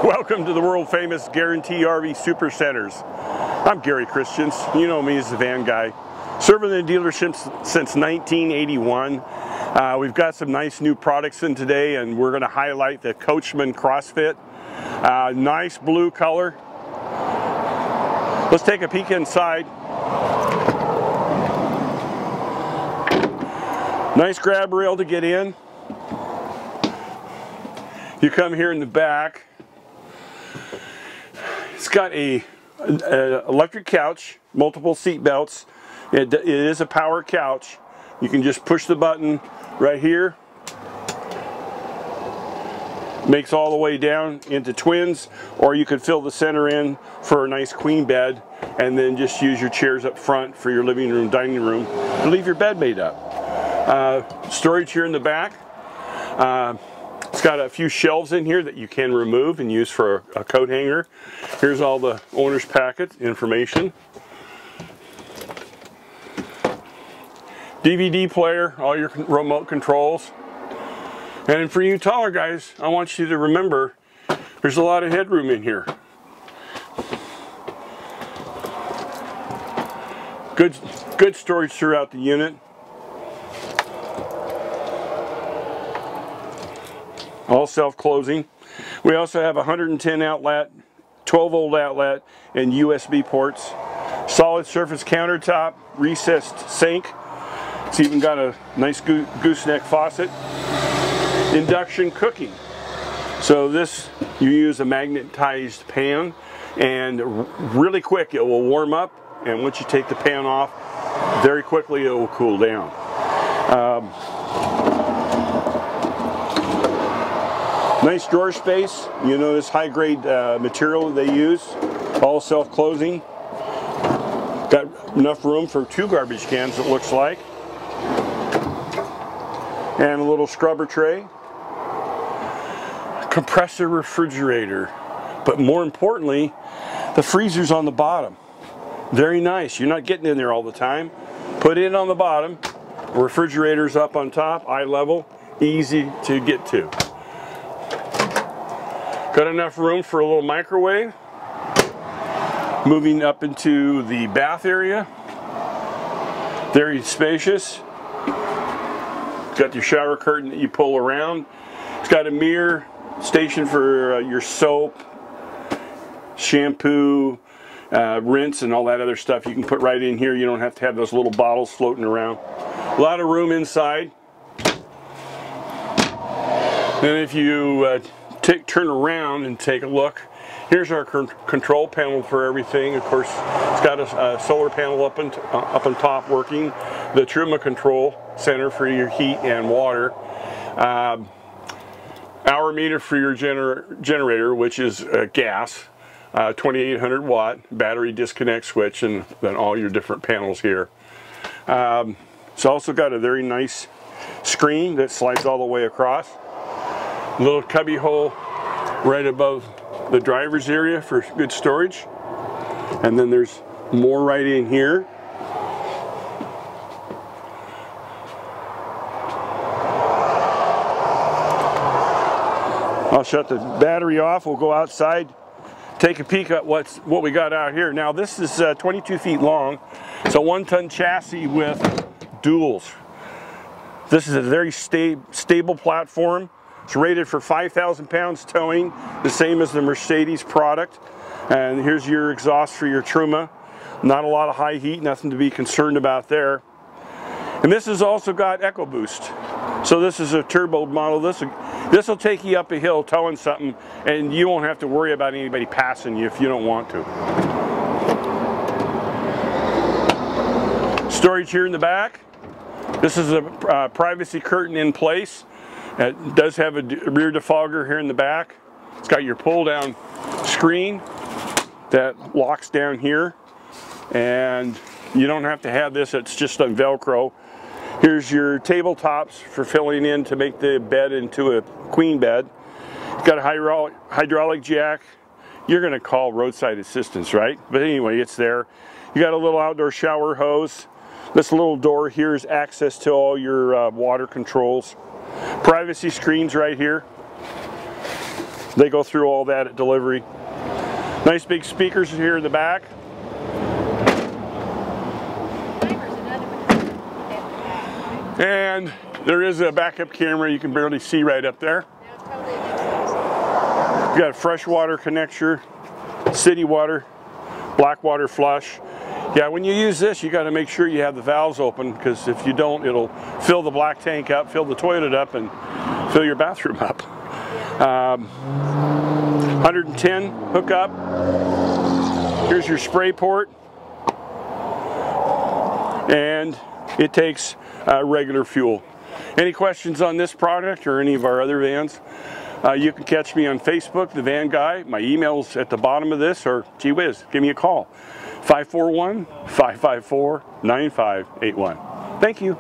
Welcome to the world famous Guaranty RV Super Centers. I'm Gary.Christiance. You know me as the van guy. Serving the dealerships since 1981. We've got some nice new products in today, and we're going to highlight the Coachmen Crossfit. Nice blue color. Let's take a peek inside. Nice grab rail to get in. You come here in the back. It's got an electric couch, multiple seat belts. It is a power couch. You can just push the button right here. Makes all the way down into twins, or you could fill the center in for a nice queen bed and then just use your chairs up front for your living room, dining room, and leave your bed made up. Storage here in the back. It's got a few shelves in here that you can remove and use for a coat hanger. Here's all the owner's packet information. DVD player, all your remote controls. And for you taller guys, I want you to remember there's a lot of headroom in here. Good storage throughout the unit. All self-closing. We also have a 110 outlet, 12 volt outlet, and USB ports. Solid surface countertop, recessed sink. It's even got a nice gooseneck faucet. Induction cooking. So this, you use a magnetized pan, and really quick it will warm up, and once you take the pan off, very quickly it will cool down. Nice drawer space. You notice high grade material they use. All self-closing. Got enough room for 2 garbage cans, it looks like. And a little scrubber tray. Compressor refrigerator. But more importantly, the freezer's on the bottom. Very nice. You're not getting in there all the time. Put it on the bottom. Refrigerator's up on top, eye level. Easy to get to. Got enough room for a little microwave. Moving up into the bath area. Very spacious. Got your shower curtain that you pull around. It's got a mirror station for your soap, shampoo, rinse, and all that other stuff you can put right in here. You don't have to have those little bottles floating around. A lot of room inside. And if you turn around and take a look, here's our control panel for everything. Of course, it's got a solar panel up on top working. The Truma control center for your heat and water. Hour meter for your generator, which is gas. 2800 watt battery disconnect switch, and then all your different panels here. It's also got a very nice screen that slides all the way across. Little cubby hole right above the driver's area for good storage, and then there's more right in here. I'll shut the battery off. We'll go outside, take a peek at what we got out here. Now this is 22 feet long. It's a 1-ton chassis with duals. This is a very stable platform. It's rated for 5,000 pounds towing, the same as the Mercedes product. And here's your exhaust for your Truma. Not a lot of high heat, nothing to be concerned about there. And this has also got EcoBoost. So this is a turbo model. This will take you up a hill towing something, and you won't have to worry about anybody passing you if you don't want to. Storage here in the back. This is a privacy curtain in place. It does have a rear defogger here in the back. It's got your pull down screen that locks down here, and you don't have to have this, it's just on Velcro. Here's your tabletops for filling in to make the bed into a queen bed. It's got a hydraulic jack. You're going to call roadside assistance, right? But anyway, it's there. You got a little outdoor shower hose. This little door here is access to all your water controls. Privacy screens right here. They go through all that at delivery. Nice big speakers here in the back. And there is a backup camera you can barely see right up there. You got a freshwater connector, city water, black water flush. Yeah, when you use this, you got to make sure you have the valves open, because if you don't, it'll fill the black tank up, fill the toilet up, and fill your bathroom up. 110 hookup. Here's your spray port, and it takes regular fuel. Any questions on this product or any of our other vans? You can catch me on Facebook, The Van Guy. My email's at the bottom of this, or gee whiz, give me a call. 541-554-9581. Thank you.